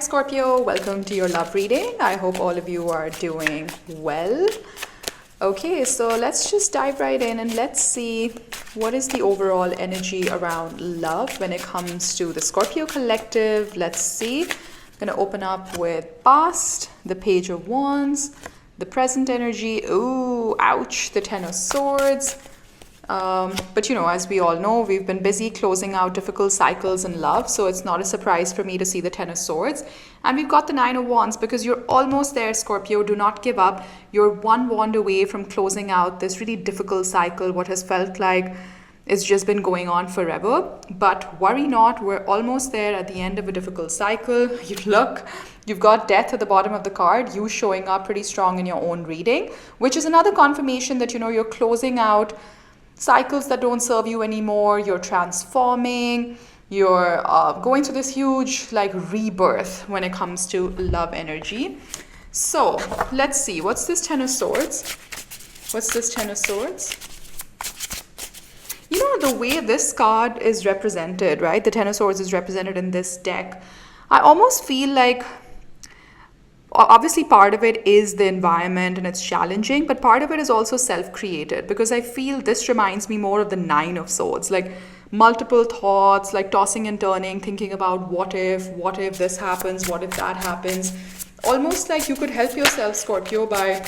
Scorpio, welcome to your love reading. I hope all of you are doing well. Okay, so let's just dive right in and let's see what is the overall energy around love when it comes to the Scorpio collective. Let's see. I'm going to open up with past, the Page of Wands, the present energy. Ooh, ouch, the Ten of Swords. But you know, as we all know, we've been busy closing out difficult cycles in love, so it's not a surprise for me to see the Ten of Swords. And we've got the Nine of Wands because you're almost there, Scorpio. Do not give up. You're one wand away from closing out this really difficult cycle, what has felt like it's just been going on forever. But worry not, we're almost there at the end of a difficult cycle. You look, you've got Death at the bottom of the card, you showing up pretty strong in your own reading, which is another confirmation that, you know, you're closing out cycles that don't serve you anymore. You're transforming, you're going through this huge like rebirth when it comes to love energy. So let's see, what's this Ten of Swords? What's this Ten of Swords? You know, the way this card is represented, right? The Ten of Swords is represented in this deck. I almost feel like obviously part of it is the environment and it's challenging, but part of it is also self-created, because I feel this reminds me more of the Nine of Swords, like multiple thoughts, like tossing and turning, thinking about what if this happens, what if that happens. Almost like you could help yourself, Scorpio, by,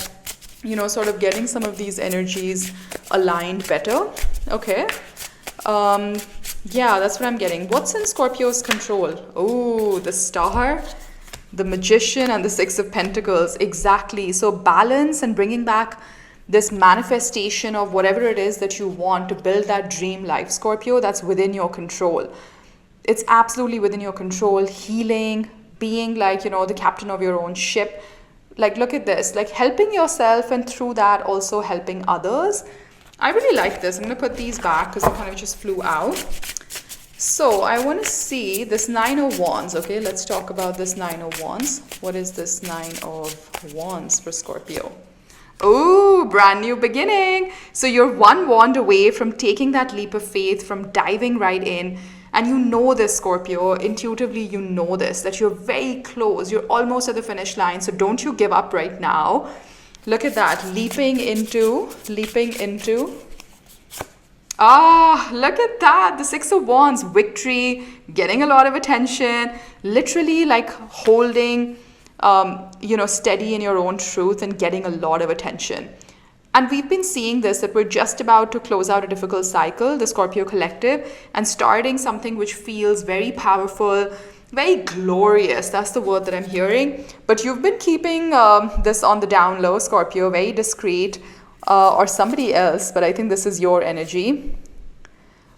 you know, sort of getting some of these energies aligned better. Okay. Yeah, that's what I'm getting. What's in Scorpio's control? Oh, the Star, the Magician, and the Six of Pentacles. Exactly. So balance and bringing back this manifestation of whatever it is that you want to build that dream life, Scorpio, that's within your control. It's absolutely within your control. Healing, being like, you know, the captain of your own ship. Like, look at this, like helping yourself and through that also helping others. I really like this. I'm going to put these back because they kind of just flew out. So I want to see this Nine of Wands. Okay, let's talk about this Nine of Wands. What is this Nine of Wands for Scorpio? Oh, brand new beginning. So you're one wand away from taking that leap of faith, from diving right in. And you know this, Scorpio, intuitively you know this, that you're very close. You're almost at the finish line. So don't you give up right now. Look at that, leaping into. Ah, look at that. The Six of Wands, victory, getting a lot of attention, literally like holding, you know, steady in your own truth and getting a lot of attention. And we've been seeing this, that we're just about to close out a difficult cycle, the Scorpio collective, and starting something which feels very powerful, very glorious. That's the word that I'm hearing. But you've been keeping this on the down low, Scorpio, very discreet. Or somebody else, but I think this is your energy.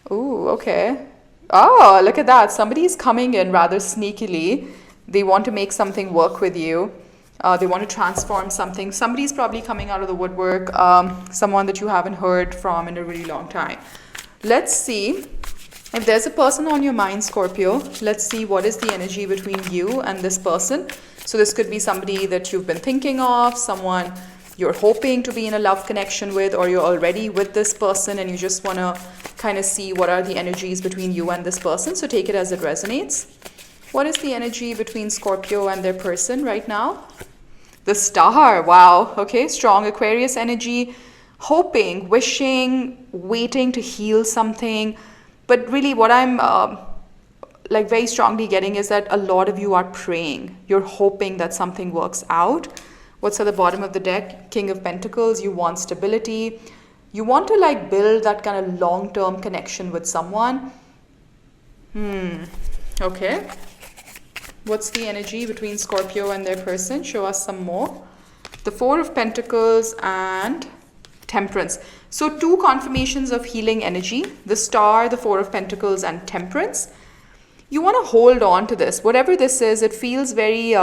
Ooh, okay. Oh, look at that. Somebody's coming in rather sneakily. They want to make something work with you. They want to transform something. Somebody's probably coming out of the woodwork. Someone that you haven't heard from in a really long time. Let's see. If there's a person on your mind, Scorpio, let's see what is the energy between you and this person. So this could be somebody that you've been thinking of, someone you're hoping to be in a love connection with, or you're already with this person and you just want to kind of see what are the energies between you and this person. So take it as it resonates. What is the energy between Scorpio and their person right now? The Star. Wow. Okay. Strong Aquarius energy. Hoping, wishing, waiting to heal something. But really what I'm like very strongly getting is that a lot of you are praying. You're hoping that something works out. What's at the bottom of the deck? King of Pentacles. You want stability. You want to like build that kind of long-term connection with someone. Okay. What's the energy between Scorpio and their person? Show us some more. The Four of Pentacles and Temperance. So two confirmations of healing energy. The Star, the Four of Pentacles, and Temperance. You want to hold on to this. Whatever this is, it feels very...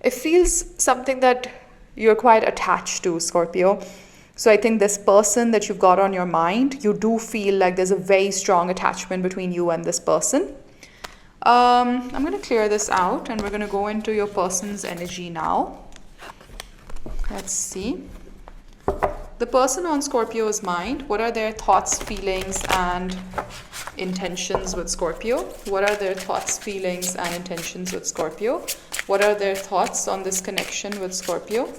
it feels something that you're quite attached to, Scorpio. So I think this person that you've got on your mind, you do feel like there's a very strong attachment between you and this person. I'm going to clear this out and we're going to go into your person's energy now. Let's see. The person on Scorpio's mind, what are their thoughts, feelings, and intentions with Scorpio? What are their thoughts, feelings, and intentions with Scorpio? What are their thoughts on this connection with Scorpio?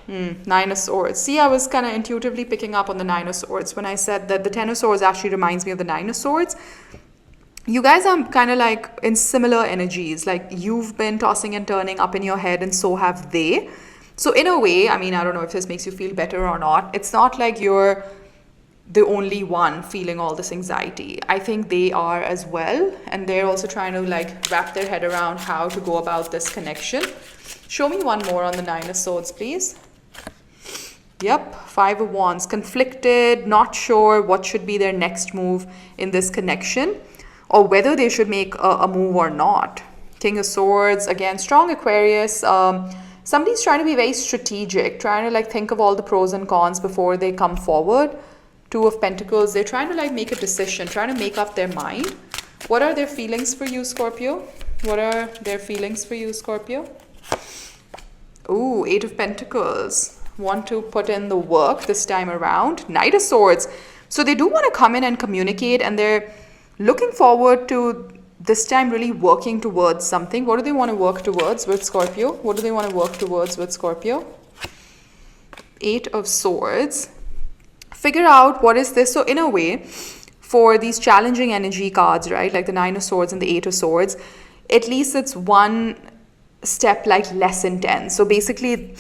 Nine of Swords. See, I was kind of intuitively picking up on the Nine of Swords when I said that the Ten of Swords actually reminds me of the Nine of Swords. You guys are kind of like in similar energies. Like you've been tossing and turning up in your head, and so have they. So in a way, I mean, I don't know if this makes you feel better or not. It's not like you're the only one feeling all this anxiety. I think they are as well. And they're also trying to like wrap their head around how to go about this connection. Show me one more on the Nine of Swords, please. Yep, Five of Wands. Conflicted, not sure what should be their next move in this connection, or whether they should make a move or not. King of Swords, again, strong Aquarius. Somebody's trying to be very strategic, trying to like think of all the pros and cons before they come forward. Two of Pentacles, they're trying to like make a decision, trying to make up their mind. What are their feelings for you, Scorpio? What are their feelings for you, Scorpio? Ooh, Eight of Pentacles. Want to put in the work this time around. Knight of Swords. So they do want to come in and communicate, and they're looking forward to this time really working towards something. What do they want to work towards with Scorpio? What do they want to work towards with Scorpio? Eight of Swords. Figure out what is this. So in a way, for these challenging energy cards, right, like the Nine of Swords and the Eight of Swords, at least it's one step like less intense. So basically,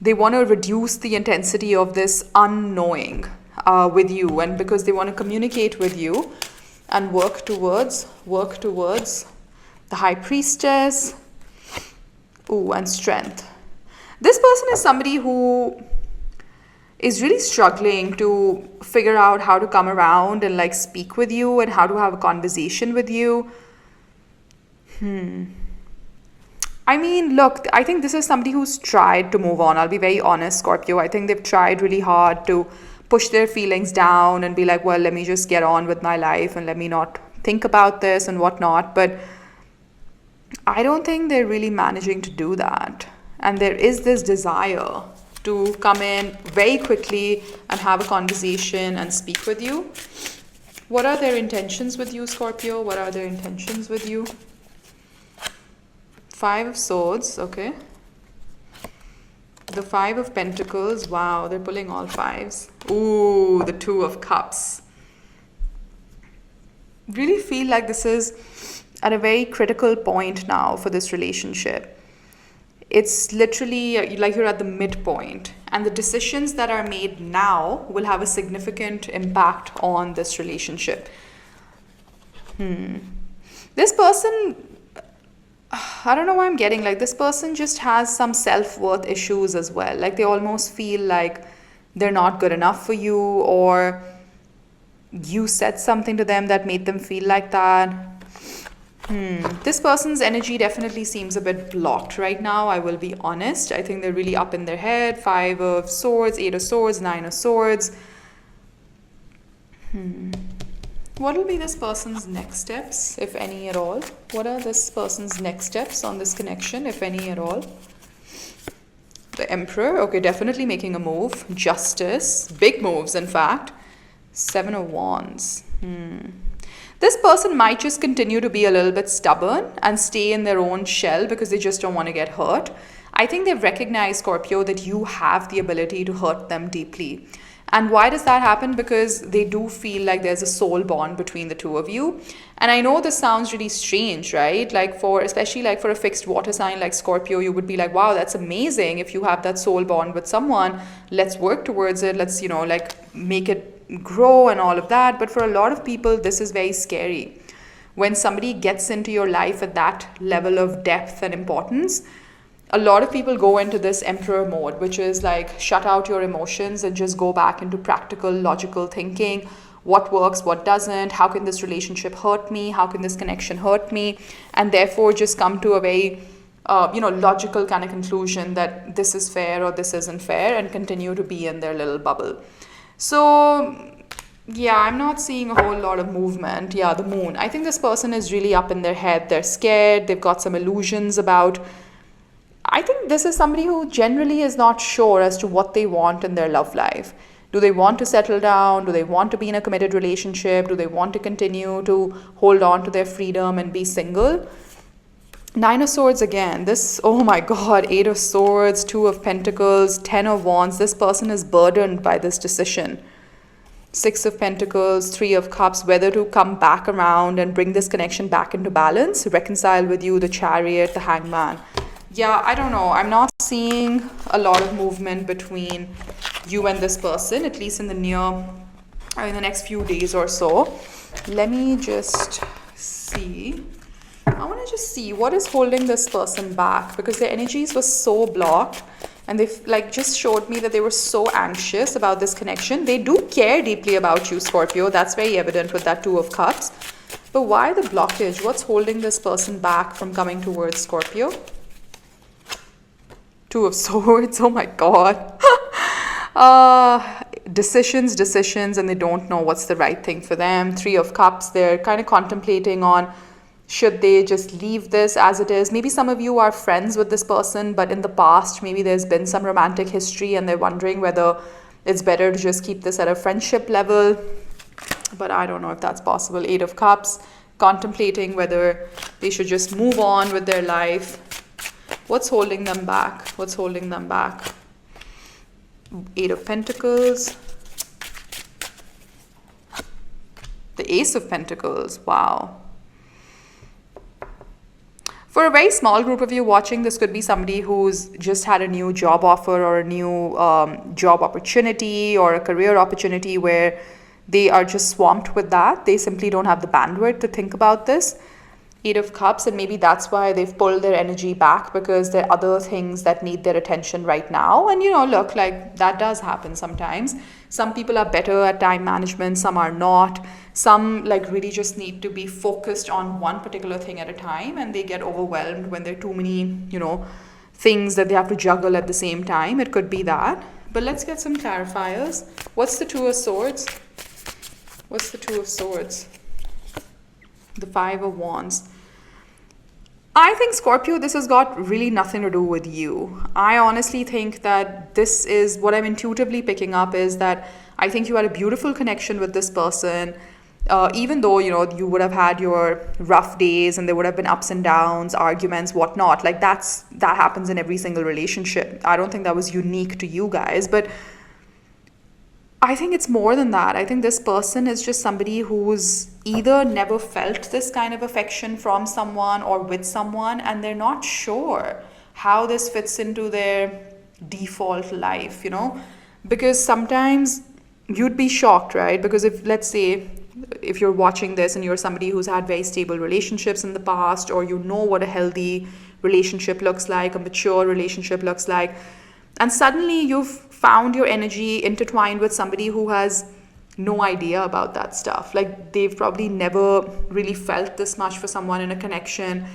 they want to reduce the intensity of this unknowing with you, and because they want to communicate with you and work towards the High Priestess. Ooh, and Strength. This person is somebody who is really struggling to figure out how to come around and like speak with you and how to have a conversation with you. I mean, look, I think this is somebody who's tried to move on. I'll be very honest, Scorpio. I think they've tried really hard to push their feelings down and be like, well, let me just get on with my life and let me not think about this and whatnot. But I don't think they're really managing to do that. And there is this desire to come in very quickly and have a conversation and speak with you. What are their intentions with you, Scorpio? What are their intentions with you? Five of Swords, okay. The Five of Pentacles, wow, they're pulling all fives. Ooh, the Two of Cups. Really feel like this is at a very critical point now for this relationship. It's literally like you're at the midpoint, and the decisions that are made now will have a significant impact on this relationship. This person, I don't know why I'm getting like this person just has some self-worth issues as well. Like they almost feel like they're not good enough for you, or you said something to them that made them feel like that. This person's energy definitely seems a bit blocked right now, I will be honest. I think they're really up in their head. Five of Swords, Eight of Swords, Nine of Swords. What will be this person's next steps, if any at all? What are this person's next steps on this connection, if any at all? The Emperor, okay, definitely making a move. Justice, big moves in fact. Seven of Wands. This person might just continue to be a little bit stubborn and stay in their own shell because they just don't want to get hurt. I think they've recognized, Scorpio, that you have the ability to hurt them deeply. And why does that happen? Because they do feel like there's a soul bond between the two of you. And I know this sounds really strange, right? Like especially like for a fixed water sign like Scorpio, you would be like, wow, that's amazing. If you have that soul bond with someone, let's work towards it. Let's, like make it grow and all of that. But for a lot of people, this is very scary. When somebody gets into your life at that level of depth and importance, a lot of people go into this Emperor mode, which is like shut out your emotions and just go back into practical, logical thinking. What works, what doesn't? How can this relationship hurt me? How can this connection hurt me? And therefore just come to a very, logical kind of conclusion that this is fair or this isn't fair, and continue to be in their little bubble. So yeah, I'm not seeing a whole lot of movement. Yeah, the Moon. I think this person is really up in their head. They're scared. They've got some illusions about I think this is somebody who generally is not sure as to what they want in their love life. Do they want to settle down? Do they want to be in a committed relationship? Do they want to continue to hold on to their freedom and be single? Nine of Swords again. This, oh my God, Eight of Swords, Two of Pentacles, Ten of Wands. This person is burdened by this decision. Six of Pentacles, Three of Cups, whether to come back around and bring this connection back into balance, reconcile with you, the Chariot, the Hangman. Yeah, I don't know. I'm not seeing a lot of movement between you and this person, at least in the next few days or so. Let me just see. I want to just see what is holding this person back, because their energies were so blocked and they've just showed me that they were so anxious about this connection. They do care deeply about you, Scorpio. That's very evident with that Two of Cups. But why the blockage? What's holding this person back from coming towards Scorpio? Two of Swords. Oh my God. Decisions, and they don't know what's the right thing for them. Three of Cups. They're kind of contemplating on, should they just leave this as it is? Maybe some of you are friends with this person, but in the past, maybe there's been some romantic history and they're wondering whether it's better to just keep this at a friendship level. But I don't know if that's possible. Eight of Cups, contemplating whether they should just move on with their life. What's holding them back? What's holding them back? Eight of Pentacles. The Ace of Pentacles. Wow. For a very small group of you watching, this could be somebody who's just had a new job offer or a new job opportunity or a career opportunity where they are just swamped with that. They simply don't have the bandwidth to think about this. Eight of Cups, and maybe that's why they've pulled their energy back, because there are other things that need their attention right now. And look, that does happen sometimes. Some people are better at time management, some are not. Some really just need to be focused on one particular thing at a time, and they get overwhelmed when there are too many, things that they have to juggle at the same time. It could be that. But let's get some clarifiers. What's the Two of Swords? What's the Two of Swords? The Five of Wands. I think, Scorpio, this has got really nothing to do with you. I honestly think that this is what I'm intuitively picking up, is that I think you had a beautiful connection with this person. Even though, you would have had your rough days and there would have been ups and downs, arguments, whatnot. That happens in every single relationship. I don't think that was unique to you guys. But I think it's more than that. I think this person is just somebody who's either never felt this kind of affection from someone or with someone, and they're not sure how this fits into their default life, because sometimes you'd be shocked, right? Because let's say if you're watching this and you're somebody who's had very stable relationships in the past, or what a healthy relationship looks like, a mature relationship looks like, and suddenly you've found your energy intertwined with somebody who has no idea about that stuff. They've probably never really felt this much for someone in a connection,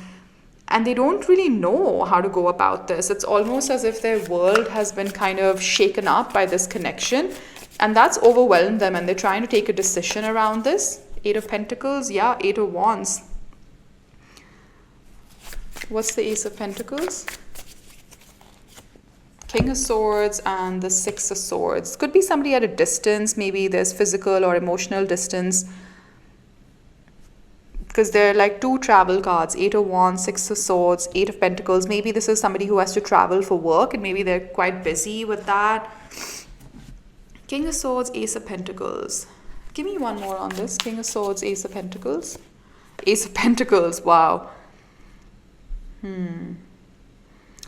and they don't really know how to go about this. It's almost as if their world has been kind of shaken up by this connection, and that's overwhelmed them, and they're trying to take a decision around this. Eight of Pentacles, yeah, Eight of Wands. What's the Ace of Pentacles? King of Swords and the Six of Swords. Could be somebody at a distance. Maybe there's physical or emotional distance, because they're two travel cards. Eight of Wands, Six of Swords, Eight of Pentacles. Maybe this is somebody who has to travel for work, and maybe they're quite busy with that. King of Swords, Ace of Pentacles. Give me one more on this. King of Swords, Ace of Pentacles. Ace of Pentacles, wow.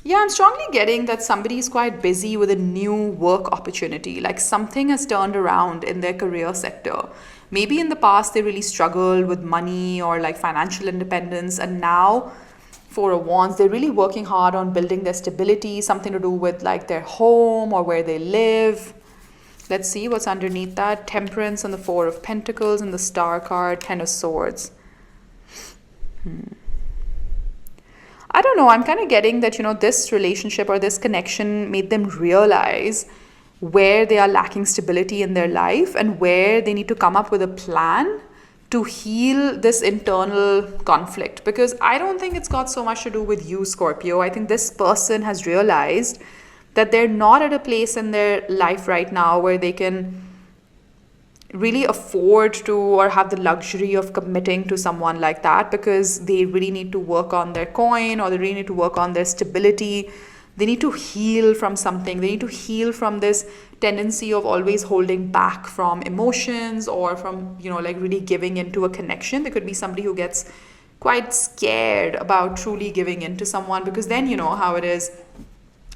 Yeah, I'm strongly getting that somebody is quite busy with a new work opportunity. Something has turned around in their career sector. Maybe in the past they really struggled with money or financial independence, and now, Four of Wands, they're really working hard on building their stability, something to do with their home or where they live. Let's see what's underneath that. Temperance and the Four of Pentacles and the Star card, Ten of Swords. I don't know, I'm kind of getting that, this relationship or this connection made them realize where they are lacking stability in their life and where they need to come up with a plan to heal this internal conflict, because I don't think it's got so much to do with you, Scorpio. I think this person has realized that they're not at a place in their life right now where they can really afford to or have the luxury of committing to someone like that, because they really need to work on their coin, or they really need to work on their stability. They need to heal from something. They need to heal from this tendency of always holding back from emotions, or from, like really giving into a connection. There could be somebody who gets quite scared about truly giving into someone, because then you know how it is,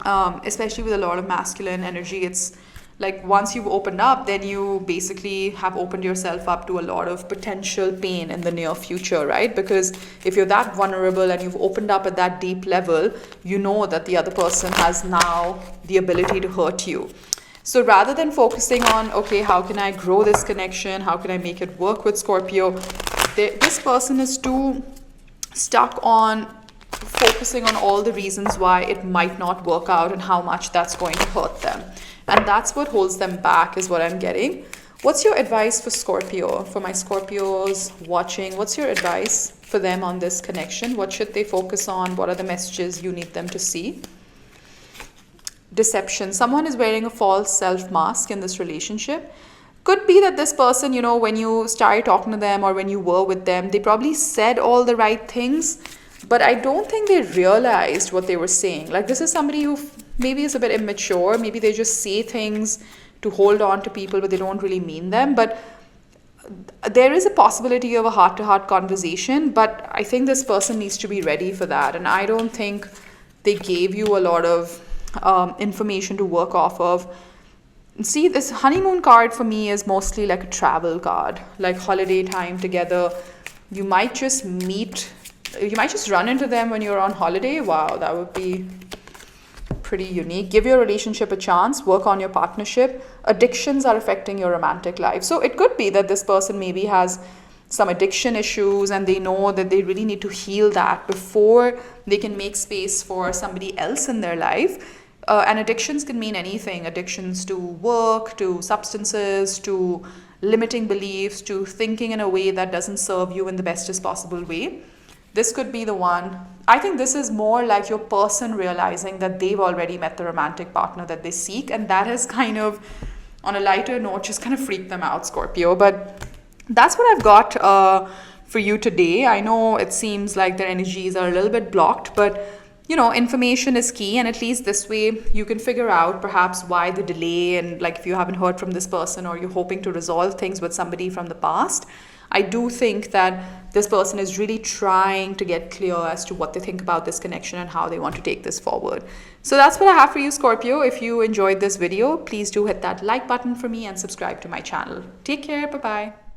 especially with a lot of masculine energy. It's like once you've opened up, then you basically have opened yourself up to a lot of potential pain in the near future, right? Because if you're that vulnerable and you've opened up at that deep level, you know that the other person has now the ability to hurt you. So rather than focusing on, okay, how can I grow this connection? How can I make it work with Scorpio? This person is too stuck on focusing on all the reasons why it might not work out and how much that's going to hurt them. And that's what holds them back, is what I'm getting. What's your advice for Scorpio? For my Scorpios watching, what's your advice for them on this connection? What should they focus on? What are the messages you need them to see? Deception. Someone is wearing a false self mask in this relationship. Could be that this person, when you started talking to them or when you were with them, they probably said all the right things, but I don't think they realized what they were saying. Like, this is somebody who maybe is a bit immature. Maybe they just say things to hold on to people, but they don't really mean them. But there is a possibility of a heart-to-heart conversation, but I think this person needs to be ready for that. And I don't think they gave you a lot of information to work off of. See, this honeymoon card for me is mostly like a travel card, like holiday time together. You might just run into them when you're on holiday. Wow, that would be pretty unique. Give your relationship a chance. Work on your partnership. Addictions are affecting your romantic life. So it could be that this person maybe has some addiction issues, and they know that they really need to heal that before they can make space for somebody else in their life. And addictions can mean anything. Addictions to work, to substances, to limiting beliefs, to thinking in a way that doesn't serve you in the bestest possible way. This could be the one. I think this is more like your person realizing that they've already met the romantic partner that they seek, and that has kind of, on a lighter note, just kind of freaked them out, Scorpio. But that's what I've got for you today. I know it seems like their energies are a little bit blocked, but information is key, and at least this way you can figure out perhaps why the delay, and like if you haven't heard from this person or you're hoping to resolve things with somebody from the past. I do think that this person is really trying to get clear as to what they think about this connection and how they want to take this forward. So that's what I have for you, Scorpio. If you enjoyed this video, please do hit that like button for me and subscribe to my channel. Take care. Bye-bye.